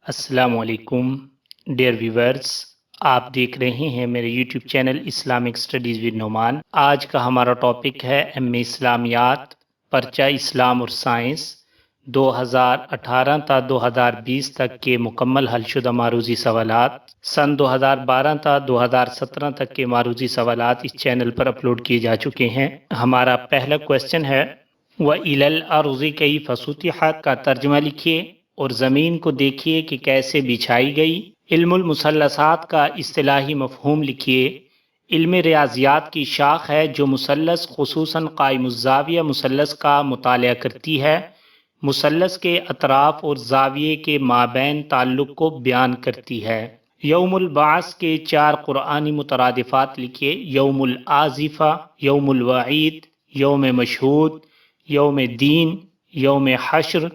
अस्सलाम वालेकुम dear viewers. आप देख रहे हैं मेरे YouTube channel Islamic studies with Noman. आज का हमारा टॉपिक है एम.ए. इस्लामियात पर्चा इस्लाम और साइंस 2018 تا 2020 तक के मुकम्मल हलशुदा मारूजी सवालात। सन 2012 تا 2017 तक के मारूजी सवालात इस चैनल पर अपलोड किए जा चुके हैं। हमारा पहला क्वेश्चन है व इलल अर्ज़ि कैफ़ सुतिहत का तर्जुमा लिखिए और ज़मीन को देखिए कि कैसे बिछाई गई। इल्मुल मुसल्लसात का इस्तिलाही मफ़हूम लिखिए। इल्म रियाज़ियात की शाख है जो मुसल्लस खुसूसन क़ाइमुज़्ज़ाविया मुसल्लस का मुतालिया करती है। मुसल्लस के अतराफ़ और ज़ाविये के माबैन ताल्लुक़ को बयान करती है। यौमुल बास के 4 क़ुरआनी मुतरादिफ़ात लिखिए। यौमुल आज़िफ़ा, यौमुल वईद, यौम मशहूद, यौम दीन, यौम हश्र,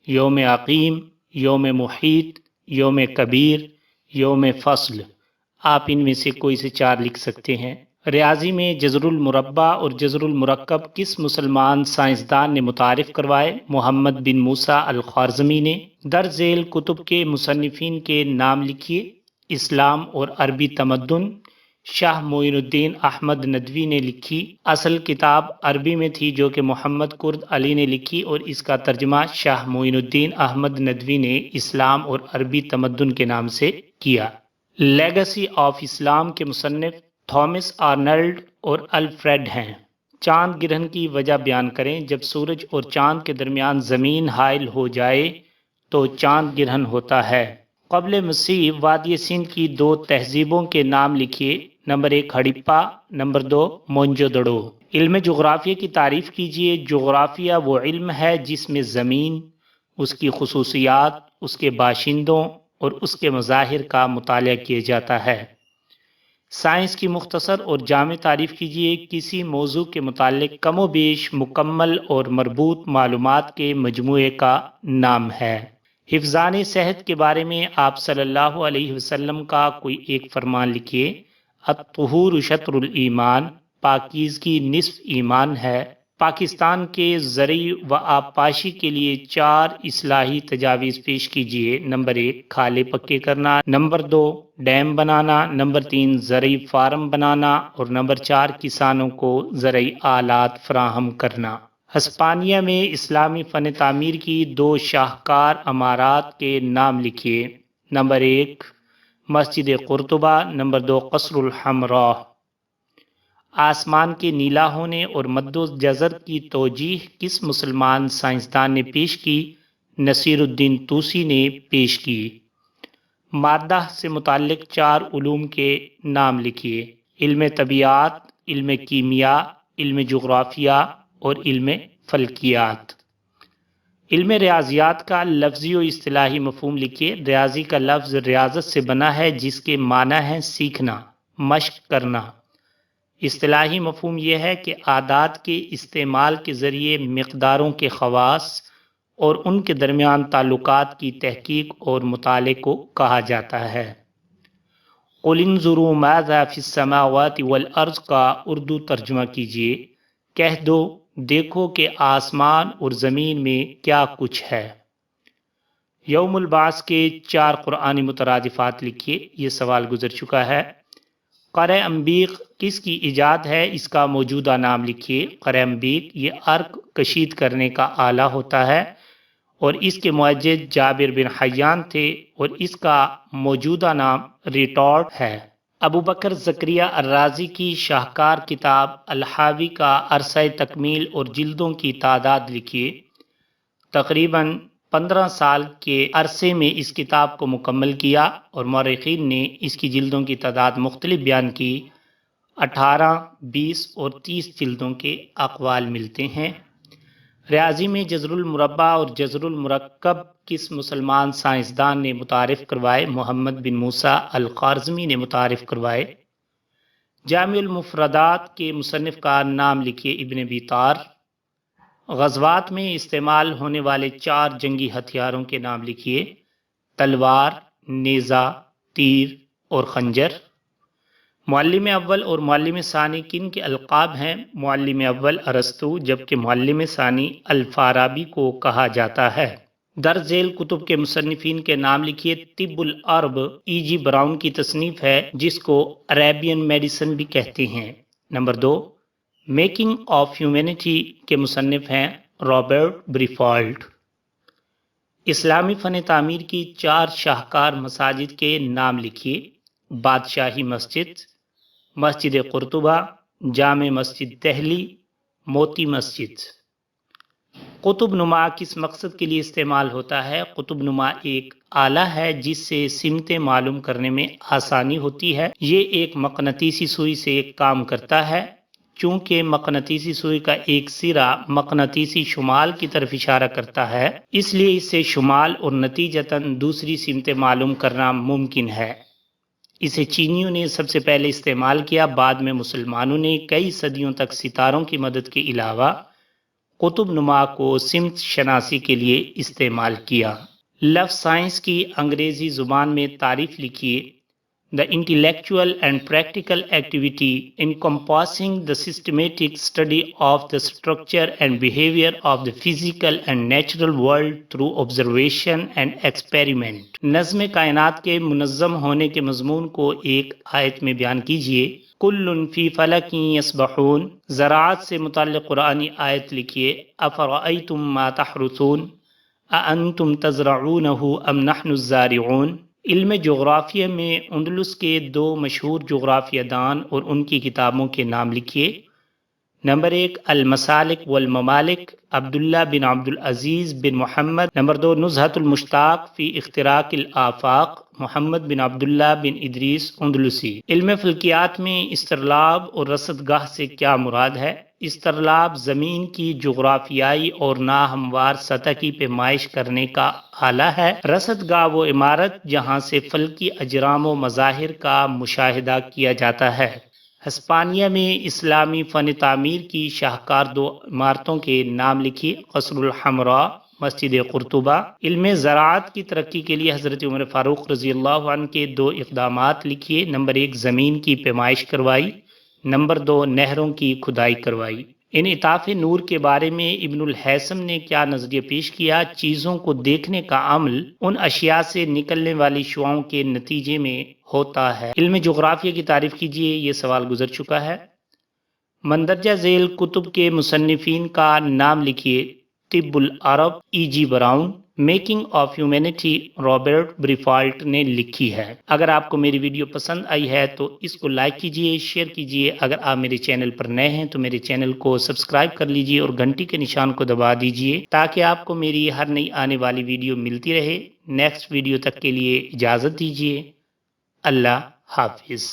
यौम अकीम, यौम मुहीत, यौम कबीर, यौम फ़स्ल। आप इनमें से कोई से 4 लिख सकते हैं। रियाजी में जज़रुल मुरब्बा और जज़रुल मुरक्कब किस मुसलमान साइंसदान ने मुतारिफ़ करवाए? मोहम्मद बिन मूसा अल ख्वारज़मी ने। दर्ज झेल कुतुब के मुसन्निफ़ीन के नाम लिखिए। इस्लाम और अरबी तमद्दुन, शाह मोइनुद्दीन अहमद नदवी ने लिखी। असल किताब अरबी में थी जो कि मोहम्मद कुर्द अली ने लिखी और इसका तर्जुमा शाह मोइनुद्दीन अहमद नदवी ने इस्लाम और अरबी तमद्दुन के नाम से किया। लेगेसी ऑफ इस्लाम के मुसन्निफ थॉमस आर्नल्ड और अल्फ्रेड हैं। चांद गिरहन की वजह बयान करें। जब सूरज और चांद के दरमियान ज़मीन हाइल हो जाए तो चांद गिरहन होता है। क़ब्ल मसीह वादी सिंध की 2 तहजीबों के नाम लिखिए। Number 1 Harappa, number 2 Mohenjodaro. इल्म जोग्राफिया की तारीफ़ कीजिए। जोग्राफिया वो इल्म है जिसमें ज़मीन, उसकी खुसूसियात, उसके बाशिंदों और उसके मज़ाहिर का मुतालिया किया जाता है। साइंस की मुख्तसर और जामे तारीफ़ कीजिए। किसी मौजू के मुतालिक कमो बेश मुकम्मल और मरबूत मालूमात के मजमूए का नाम है। हिफ़्ज़ान सेहत के बारे में आप सल्लल्लाहु अलैहि वसल्लम का कोई एक फरमान लिखिए। अत्तुहूर शत्रुल ईमान, पाकीज़गी निस्फ़ ईमान है। पाकिस्तान के ज़रई व आबपाशी के लिए 4 इस्लाही तजावीज़ पेश कीजिए। नंबर 1 खाले पक्के करना, नंबर 2 डैम बनाना, नंबर 3 ज़रई फार्म बनाना और नंबर 4 किसानों को ज़रई आलात फराहम करना। हस्पानिया में इस्लामी फ़न तामीर की 2 शाहकार अमारात के नाम लिखिए। नंबर 1 मस्जिद कुर्तुबा, नंबर 2 क़स्रुल हमरा। आसमान के नीला होने और मद्दो जज़र की तौजीह किस मुसलमान साइंसदान ने पेश की? नसीरुद्दीन तूसी ने पेश की। मादा से मुताल्लिक़ 4 उलूम के नाम लिखिए। इल्म तबीयात, इल्म कीमिया, इल्म जोग्राफिया और इल्म फ़ल्कियात। इल्म रियाज़ियात का लफ्ज़ी और इस्तिलाही मफ़हूम लिखिए। रियाज़ी का लफ्ज़ रियाज़त से बना है जिसके माना है सीखना, मश्क करना। इस्तिलाही मफ़हूम यह है कि आदात के इस्तेमाल के ज़रिए मिक़दारों के ख़वास और उनके दरमियान ताल्लुकात की तहकीक और मुताले को कहा जाता है। क़ुल इंज़ुरू माज़ा फ़िस्समावाति वल अर्ज़ का उर्दू तर्जुमा कीजिए। कह दो देखो कि आसमान और ज़मीन में क्या कुछ है। यौमुल बास के 4 क़ुरआनी मुतरादिफ़ात लिखिए। ये सवाल गुज़र चुका है। क़रे अम्बीक किसकी इजाद है? इसका मौजूदा नाम लिखिए। क़रे अम्बीक ये अर्क कशीद करने का आला होता है और इसके मुअज्जिद जाबिर बिन हय्यान थे और इसका मौजूदा नाम रिटॉर्ट है। अबू बकर ज़करिया अर्राज़ी की शाहकार किताब अल-हावी का अरसा तकमील और जिल्दों की तादाद लिखिए। तकरीबन 15 साल के अरसे में इस किताब को मुकम्मल किया और मौरख़ीन ने इसकी जिल्दों की तादाद मुख्तलिफ बयान की। 18, 20 और 30 जिल्दों के अक़वाल मिलते हैं। रियाज़ी में जज़रुल मुरब्बा और जज़रुल मुरक्कब किस मुसलमान साइंसदान ने मुतारिफ़ करवाए? मोहम्मद बिन मूसा अल ख्वारज़मी ने मुतारिफ़ करवाए। जामिउल मुफ़रदात के मुसन्निफ़ का नाम लिखिए। इब्न बीतार। ग़ज़वात में इस्तेमाल होने वाले 4 जंगी हथियारों के नाम लिखिए। तलवार, नेज़ा, तीर और खंजर। मुअल्लिम अव्वल और मुअल्लिम सानी किन के अलक़ाब हैं? मुअल्लिम अव्वल अरस्तु जबकि मुअल्लिम सानी अल-फ़ाराबी को कहा जाता है। درج ذیل کتب کے مصنفین کے نام لکھیے۔ طب العرب ای جی براؤن کی تصنیف ہے جس کو عربین میڈیسن بھی کہتے ہیں۔ نمبر 2، میکنگ آف ہیومینٹی کے مصنف ہیں رابرٹ بریفالٹ۔ اسلامی فن تعمیر کی 4 شاہکار مساجد کے نام لکھیے۔ بادشاہی مسجد، مسجد قرطبہ، جامع مسجد دہلی، موتی مسجد۔ قطب نما کس مقصد کے لیے استعمال ہوتا ہے؟ قطب نما ایک آلہ ہے جس سے سمتیں معلوم کرنے میں آسانی ہوتی ہے۔ یہ ایک مقناطیسی سوئی سے ایک کام کرتا ہے۔ چونکہ مقناطیسی سوئی کا ایک سرا مقناطیسی شمال کی طرف اشارہ کرتا ہے، اس لیے اس سے شمال اور نتیجتاً دوسری سمتیں معلوم کرنا ممکن ہے۔ اسے چینیوں نے سب سے پہلے استعمال کیا، بعد میں مسلمانوں نے کئی صدیوں تک ستاروں کی مدد کے علاوہ قطب نما کو سمت شناسی کے لیے استعمال کیا۔ لفظ سائنس کی انگریزی زبان میں تعریف لکھیے۔ The intellectual and practical activity encompassing the systematic study of the structure and behavior of the physical and natural world through observation and experiment۔ نظم کائنات کے منظم ہونے کے مضمون کو ایک آیت میں بیان کیجیے۔ کل فی فلک یسبحون۔ زراعت سے متعلق قرآنی آیت لکھیے۔ افرأیتم ما تحرثون اانتم تزرعونہ ام نحن الزارعون۔ علم جغرافیہ میں اندلس کے 2 مشہور جغرافیہ دان اور ان کی کتابوں کے نام لکھیے۔ نمبر 1، المسالک والممالک، عبداللہ بن عبدالعزیز بن محمد۔ نمبر 2، نزہۃ المشتاق فی اختراق الآفاق، محمد بن عبداللہ بن ادریس اندلسی۔ علم فلکیات میں استرلاب اور رصدگاہ سے کیا مراد ہے؟ استرلاب زمین کی جغرافیائی اور ناہموار سطح کی پیمائش کرنے کا آلہ ہے۔ رصدگاہ وہ عمارت جہاں سے فلکی اجرام و مظاہر کا مشاہدہ کیا جاتا ہے۔ ہسپانیہ میں اسلامی فن تعمیر کی شاہکار 2 عمارتوں کے نام لکھی۔ قصر الحمراء، مسجد قرطبہ۔ علم زراعت کی ترقی کے لیے حضرت عمر فاروق رضی اللہ عنہ کے 2 اقدامات لکھیے۔ نمبر 1، زمین کی پیمائش کروائی۔ نمبر 2، نہروں کی کھدائی کروائی۔ انعطاف نور کے بارے میں ابن الہیثم نے کیا نظریہ پیش کیا؟ چیزوں کو دیکھنے کا عمل ان اشیاء سے نکلنے والی شعاؤں کے نتیجے میں ہوتا ہے۔ علم جغرافیہ کی تعریف کیجیے۔ یہ سوال گزر چکا ہے۔ مندرجہ ذیل کتب کے مصنفین کا نام لکھیے۔ طب العرب E G Browne, making of humanity Robert Briffault نے لکھی ہے۔ اگر آپ کو میری ویڈیو پسند آئی ہے تو اس کو لائک کیجیے، شیئر کیجیے۔ اگر آپ میرے چینل پر نئے ہیں تو میرے چینل کو سبسکرائب کر لیجیے اور گھنٹی کے نشان کو دبا دیجیے تاکہ آپ کو میری ہر نئی آنے والی ویڈیو ملتی رہے۔ نیکسٹ ویڈیو تک کے لیے اجازت دیجیے۔ اللہ حافظ۔